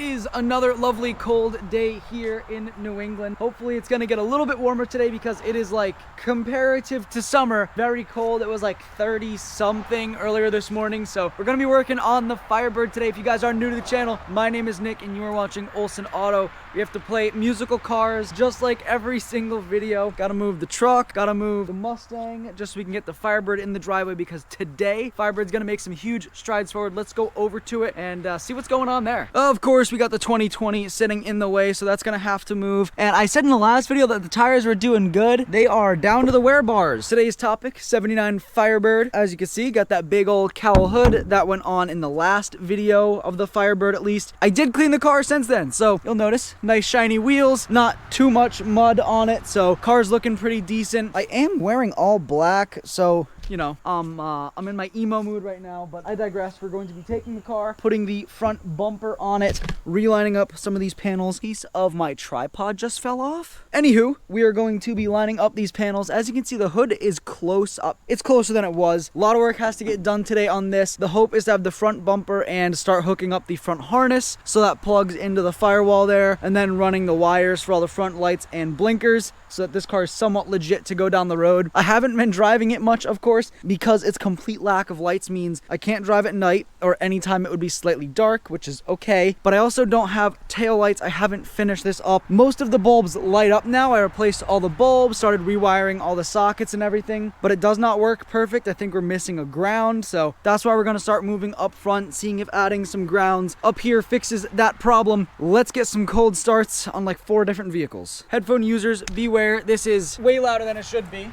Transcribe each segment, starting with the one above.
is another lovely cold day here in New England. Hopefully it's gonna get a little bit warmer today because it is like comparative to summer, very cold. It was like 30 something earlier this morning. So we're gonna be working on the Firebird today. If you guys are new to the channel, my name is Nick and you are watching Olsen Auto. We have to play musical cars just like every single video. Gotta move the truck, gotta move the Mustang just so we can get the Firebird in the driveway because today Firebird's gonna make some huge strides forward. Let's go over to it and see what's going on there. Of course, we got the 2020 sitting in the way, so that's gonna have to move. And I said in the last video that the tires were doing good. They are down to the wear bars. Today's topic, 79 Firebird. As you can see, got that big old cowl hood that went on in the last video of the Firebird at least. I did clean the car since then, so you'll notice nice shiny wheels, not too much mud on it, so car's looking pretty decent. I am wearing all black, so you know, I'm in my emo mood right now, but I digress. We're going to be taking the car, putting the front bumper on it, relining up some of these panels. Piece of my tripod just fell off. Anywho, we are going to be lining up these panels. As you can see, the hood is close up. It's closer than it was. A lot of work has to get done today on this. The hope is to have the front bumper and start hooking up the front harness so that plugs into the firewall there, and then running the wires for all the front lights and blinkers so that this car is somewhat legit to go down the road. I haven't been driving it much, of course, because its complete lack of lights means I can't drive at night or anytime it would be slightly dark, which is okay. But I also don't have tail lights. I haven't finished this up. Most of the bulbs light up now. I replaced all the bulbs, started rewiring all the sockets and everything, but it does not work perfect. I think we're missing a ground, so that's why we're gonna start moving up front, seeing if adding some grounds up here fixes that problem. Let's get some cold starts on like 4 different vehicles. Headphone users, beware. This is way louder than it should be.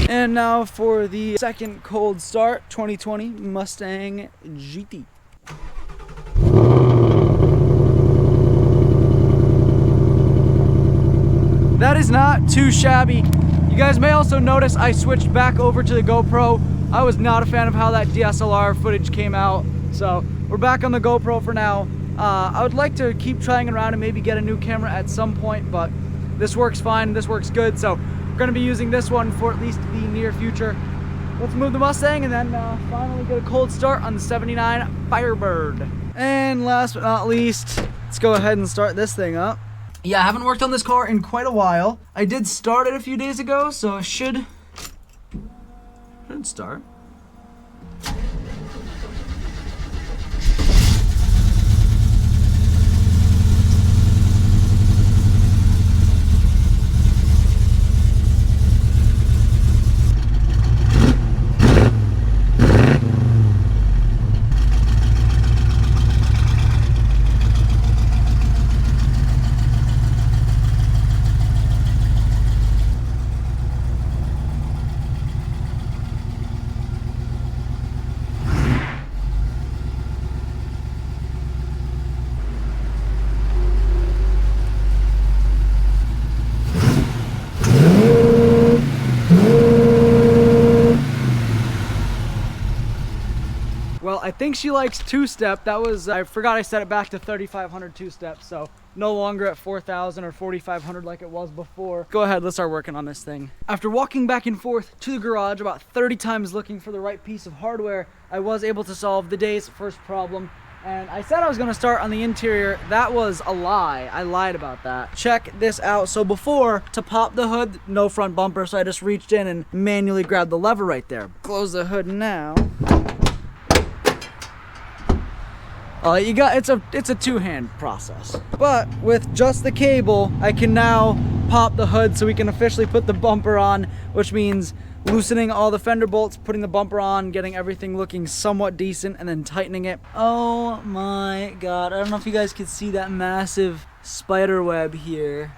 And now for the second cold start, 2020 Mustang GT. That is not too shabby. You guys may also notice I switched back over to the GoPro. I was not a fan of how that DSLR footage came out, so we're back on the GoPro for now. I would like to keep trying around and maybe get a new camera at some point, but this works fine, this works good, so we're gonna be using this one for at least the near future. Let's move the Mustang and then finally get a cold start on the 79 Firebird. And last but not least, let's go ahead and start this thing up. Yeah, I haven't worked on this car in quite a while. I did start it a few days ago, so it should start. Well, I think she likes two-step. That was, I forgot I set it back to 3,500 two-step, so no longer at 4,000 or 4,500 like it was before. Go ahead, let's start working on this thing. After walking back and forth to the garage about 30 times looking for the right piece of hardware, I was able to solve the day's first problem. And I said I was gonna start on the interior. That was a lie. I lied about that. Check this out. So before, to pop the hood, no front bumper, so I just reached in and manually grabbed the lever right there. Close the hood now. It's a two-hand process. But with just the cable, I can now pop the hood so we can officially put the bumper on, which means loosening all the fender bolts, putting the bumper on, getting everything looking somewhat decent, and then tightening it. Oh my God, I don't know if you guys can see that massive spider web here.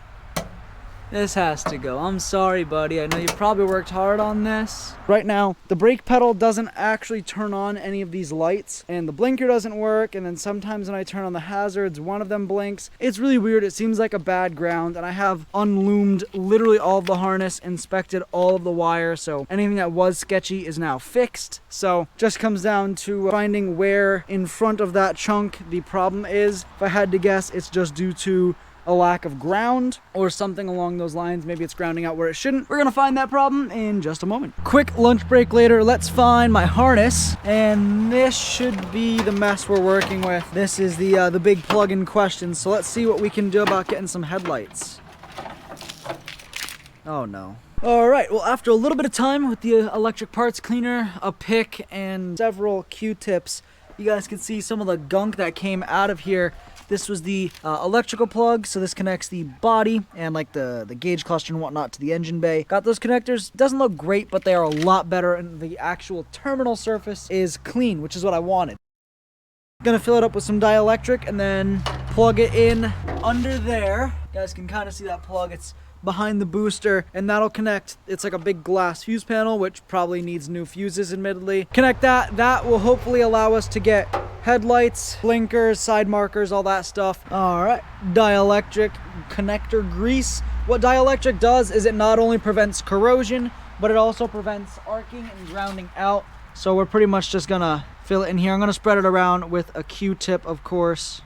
This has to go. I'm sorry, buddy. I know you probably worked hard on this. Right now, the brake pedal doesn't actually turn on any of these lights, and the blinker doesn't work, and then sometimes when I turn on the hazards, one of them blinks. It's really weird. It seems like a bad ground, and I have unloomed literally all of the harness, inspected all of the wire, so anything that was sketchy is now fixed. So just comes down to finding where in front of that chunk the problem is. If I had to guess, it's just due to a lack of ground or something along those lines. Maybe it's grounding out where it shouldn't. We're gonna find that problem in just a moment. Quick lunch break later. Let's find my harness, and this should be the mess we're working with. This is the big plug in question. So let's see what we can do about getting some headlights. Oh no. All right, well, after a little bit of time with the electric parts cleaner, a pick, and several Q-tips, you guys can see some of the gunk that came out of here. This was the electrical plug, so this connects the body and like the gauge cluster and whatnot to the engine bay. Got those connectors. Doesn't look great, but they are a lot better, and the actual terminal surface is clean, which is what I wanted. Gonna fill it up with some dielectric and then plug it in under there. You guys can kind of see that plug. It's behind the booster, and that'll connect. It's like a big glass fuse panel, which probably needs new fuses, admittedly. Connect that. That will hopefully allow us to get headlights, blinkers, side markers, all that stuff. All right, dielectric connector grease. What dielectric does is it not only prevents corrosion, but it also prevents arcing and grounding out. So we're pretty much just gonna fill it in here. I'm gonna spread it around with a Q-tip, of course.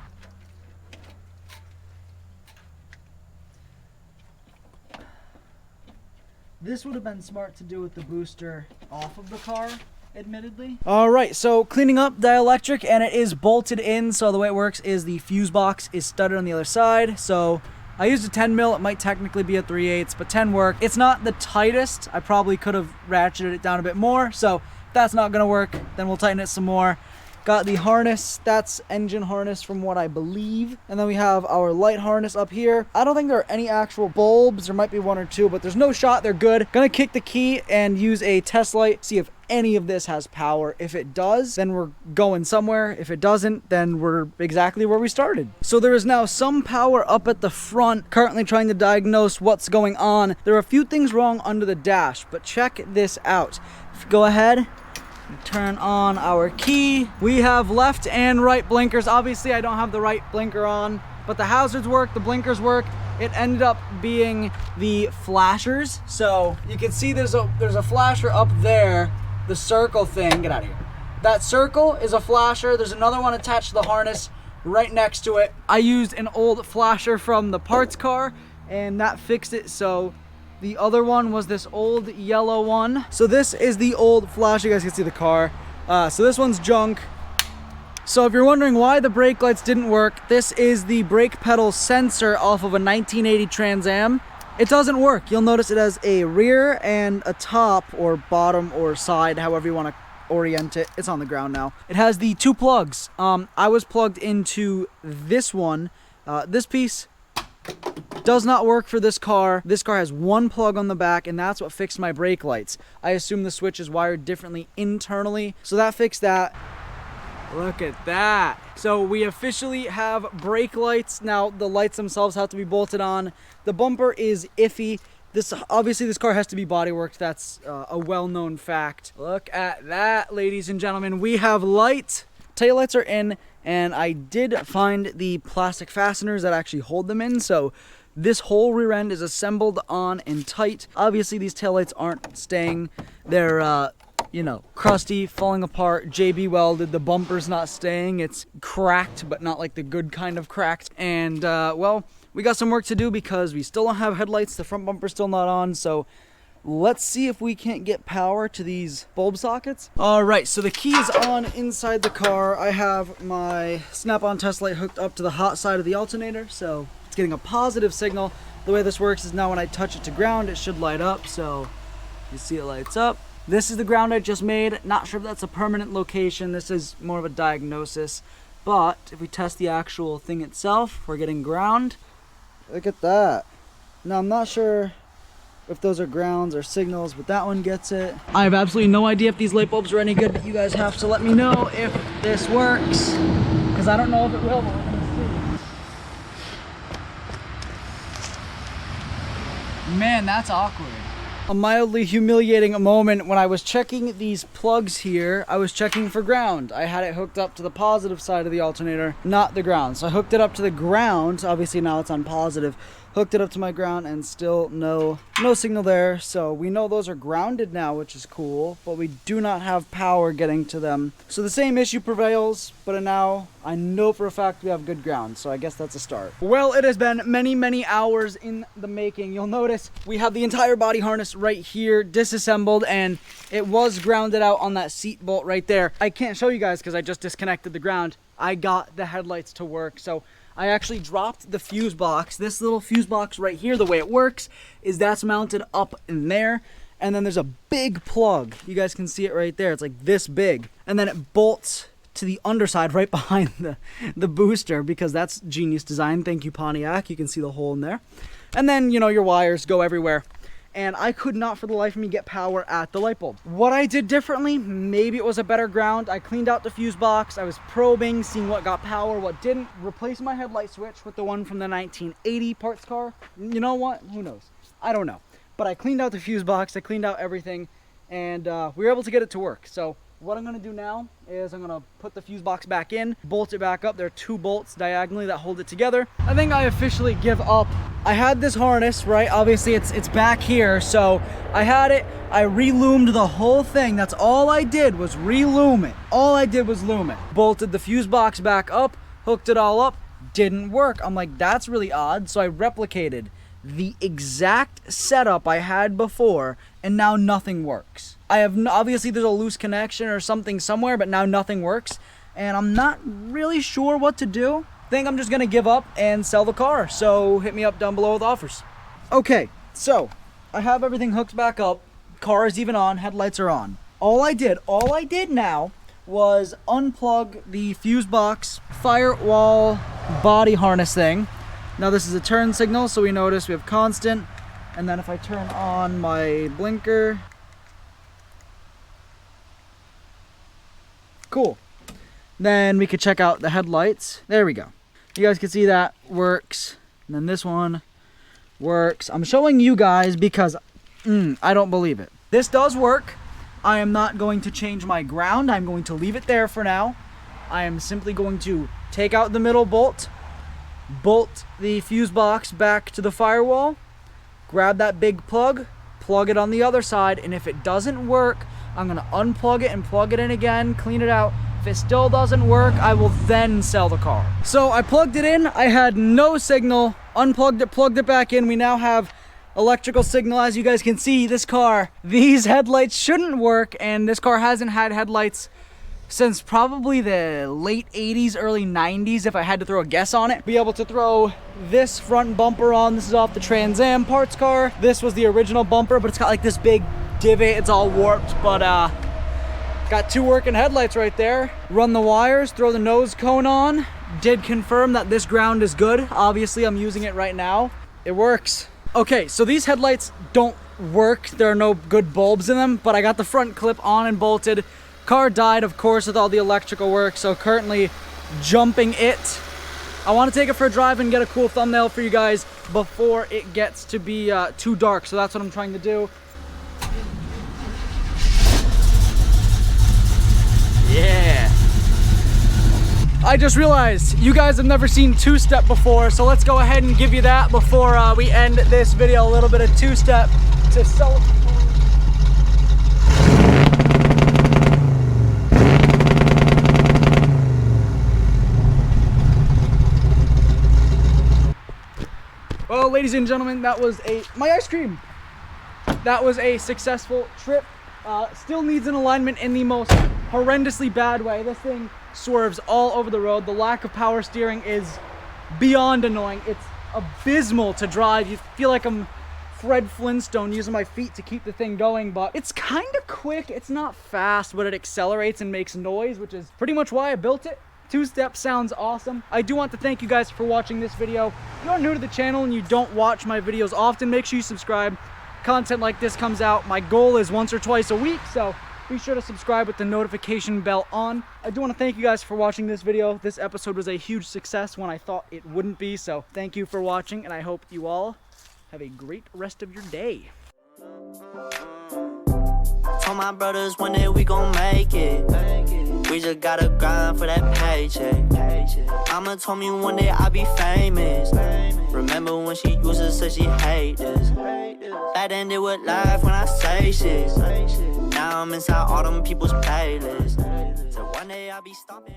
This would have been smart to do with the booster off of the car, admittedly. All right, so cleaning up dielectric, and it is bolted in. So the way it works is the fuse box is studded on the other side. So I used a 10 mil. It might technically be a 3/8, but 10 work. It's not the tightest. I probably could have ratcheted it down a bit more. So if that's not gonna work, then we'll tighten it some more. Got the harness, that's engine harness from what I believe. And then we have our light harness up here. I don't think there are any actual bulbs. There might be one or two, but there's no shot, they're good. Gonna kick the key and use a test light, see if any of this has power. If it does, then we're going somewhere. If it doesn't, then we're exactly where we started. So there is now some power up at the front, currently trying to diagnose what's going on. There are a few things wrong under the dash, but check this out. Go ahead. Turn on our key. We have left and right blinkers. Obviously, I don't have the right blinker on, but the hazards work, the blinkers work. It ended up being the flashers. So you can see there's a flasher up there, the circle thing. Get out of here. That circle is a flasher. There's another one attached to the harness right next to it. I used an old flasher from the parts car, and that fixed it. So the other one was this old yellow one. So this is the old flash. You guys can see the car. So this one's junk. So if you're wondering why the brake lights didn't work, this is the brake pedal sensor off of a 1980 Trans Am. It doesn't work. You'll notice it has a rear and a top or bottom or side, however you want to orient it. It's on the ground now. It has the two plugs. I was plugged into this one. This piece does not work for this car. This car has one plug on the back, and that's what fixed my brake lights. I assume the switch is wired differently internally, so that fixed that. Look at that. So we officially have brake lights. Now the lights themselves have to be bolted on. The bumper is iffy. Obviously this car has to be bodyworked. That's a well-known fact. Look at that, ladies and gentlemen. We have light. Taillights are in, and I did find the plastic fasteners that actually hold them in. So this whole rear end is assembled on and tight. Obviously these taillights aren't staying. They're you know, crusty, falling apart, JB welded. The bumper's not staying. It's cracked, but not like the good kind of cracked. And well, we got some work to do because we still don't have headlights. The front bumper's still not on. So let's see if we can't get power to these bulb sockets. All right, so the key is on inside the car. I have my snap-on test light hooked up to the hot side of the alternator, so it's getting a positive signal. The way this works is now when I touch it to ground, it should light up. So you see it lights up. This is the ground I just made. Not sure if that's a permanent location. This is more of a diagnosis. But if we test the actual thing itself, we're getting ground. Look at that. Now I'm not sure if those are grounds or signals, but that one gets it. I have absolutely no idea if these light bulbs are any good, but you guys have to let me know if this works, because I don't know if it will, but we're gonna see. Man, that's awkward. A mildly humiliating moment when I was checking these plugs here. I was checking for ground. I had it hooked up to the positive side of the alternator, not the ground. So I hooked it up to the ground. Obviously now it's on positive. Hooked it up to my ground and still no signal there. So we know those are grounded now, which is cool, but we do not have power getting to them. So the same issue prevails, but now I know for a fact we have good ground. So I guess that's a start. Well, it has been many hours in the making. You'll notice we have the entire body harness right here disassembled, and it was grounded out on that seat bolt right there. I can't show you guys because I just disconnected the ground. I got the headlights to work. So I actually dropped the fuse box. This little fuse box right here, the way it works is that's mounted up in there. And then there's a big plug. You guys can see it right there. It's like this big. And then it bolts to the underside right behind the booster, because that's genius design. Thank you, Pontiac. You can see the hole in there. And then, you know, your wires go everywhere. And I could not for the life of me get power at the light bulb. What I did differently, maybe it was a better ground. I cleaned out the fuse box. I was probing, seeing what got power, what didn't. Replaced my headlight switch with the one from the 1980 parts car. You know what? Who knows? I don't know. But I cleaned out the fuse box. I cleaned out everything, and we were able to get it to work. So what I'm gonna do now is I'm gonna put the fuse box back in, bolt it back up. There are 2 bolts diagonally that hold it together. I think I officially give up. I had this harness, right? Obviously it's back here. So I had it, I re-loomed the whole thing. That's all I did was re-loom it. All I did was loom it. Bolted the fuse box back up, hooked it all up, didn't work. I'm like, that's really odd. So I replicated the exact setup I had before, and now nothing works. I have obviously there's a loose connection or something somewhere, but now nothing works, and I'm not really sure what to do. I think I'm just gonna give up and sell the car. So hit me up down below with offers. Okay, so I have everything hooked back up. Car is even on, headlights are on. All I did now was unplug the fuse box firewall body harness thing. Now this is a turn signal, so we notice we have constant. And then if I turn on my blinker, cool. Then we could check out the headlights. There we go. You guys can see that works. And then this one works. I'm showing you guys because I don't believe it. This does work. I am not going to change my ground. I'm going to leave it there for now. I am simply going to take out the middle bolt, bolt the fuse box back to the firewall, grab that big plug, plug it on the other side, and if it doesn't work, I'm gonna unplug it and plug it in again, clean it out. If it still doesn't work, I will then sell the car. So I plugged it in, I had no signal, unplugged it, plugged it back in. We now have electrical signal. As you guys can see, this car, these headlights shouldn't work, and this car hasn't had headlights since probably the late 80s, early 90s, if I had to throw a guess on it. Be able to throw this front bumper on. This is off the Trans Am parts car. This was the original bumper, but it's got like this big divot. It's all warped, but got 2 working headlights right there. Run the wires, throw the nose cone on. Did confirm that this ground is good. Obviously, I'm using it right now. It works. Okay, so these headlights don't work. There are no good bulbs in them, but I got the front clip on and bolted. Car died, of course, with all the electrical work, so currently jumping it. I want to take it for a drive and get a cool thumbnail for you guys before it gets to be too dark, so that's what I'm trying to do. Yeah. I just realized you guys have never seen two-step before, so let's go ahead and give you that before we end this video. A little bit of two-step to sell. Well, ladies and gentlemen, that was my ice cream. That was a successful trip. Still needs an alignment in the most horrendously bad way. This thing swerves all over the road. The lack of power steering is beyond annoying. It's abysmal to drive. You feel like I'm Fred Flintstone using my feet to keep the thing going, but it's kind of quick. It's not fast, but it accelerates and makes noise, which is pretty much why I built it. Two-step sounds awesome. I do want to thank you guys for watching this video. If you're new to the channel and you don't watch my videos often, make sure you subscribe. Content like this comes out. My goal is once or twice a week, so be sure to subscribe with the notification bell on. I do want to thank you guys for watching this video. This episode was a huge success when I thought it wouldn't be, so thank you for watching, and I hope you all have a great rest of your day. Told my brothers one day we gon' make it. We just gotta grind for that paycheck. Mama told me one day I'll be famous. Remember when she used to say she hate this? Back then they would laugh when I say shit. Now I'm inside all them people's playlists. So one day I'll be stomping.